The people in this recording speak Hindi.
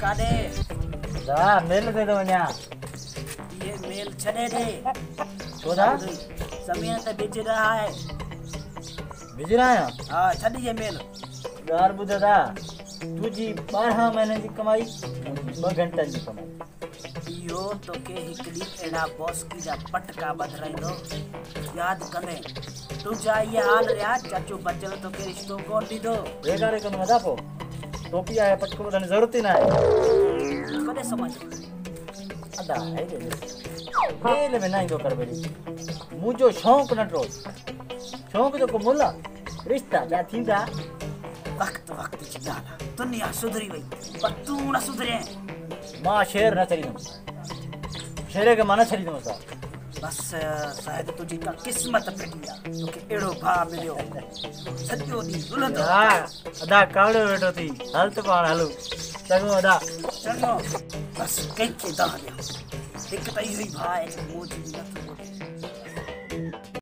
काॾे दा मेल ते तो वञा ये मेल छॾे ॾे छो दा ज़मीन ते बिज रहा है बिजरा आहियां हाँ छॾ ये मेल ॻाल्हि ॿुध दा तुंहिंजी 12 महीने जी कमाई 2 घंटनि जी कमाई इहो तोखे हिकु ॾींहुं अहिड़ा बॉस्की जा पटका ॿधाईंदो यादि कंदे तुंहिंजा इहे हाल रहिया चाचू बचियल तोखे रिश्तो कोन ॾींदो बेगारे कम नथा पोइ टोपी आहे पटको ॿधण जी ज़रूरत ई न आहे कॾहिं सम्झ अदा हेॾे मेल में न ईंदो कर बेड़ी मुंहिंजो शौक़ु नंढो शौक़ु जेको मुल्ह आहे रिश्ता ॿिया थींदा वक़्तु वक़्तु जी ॻाल्हि आहे दुनिया सुधरी वई पर तूं न सुधरे मां शेर न छॾींदुमि शेरे खे मां न छॾींदुमि बसि शायदि तुंहिंजी का क़िस्मत फिटी आहे तोखे अहिड़ो भाउ मिलियो सॼो ॾींहुं रुलंदो अदा कावड़ो वेठो थी हल त पाण हलूं चङो अदा चङो बसि कंहिंखे दाह ॾियां हिकु त इहो ई भाउ आहे जो मोजी नथो ॿुधे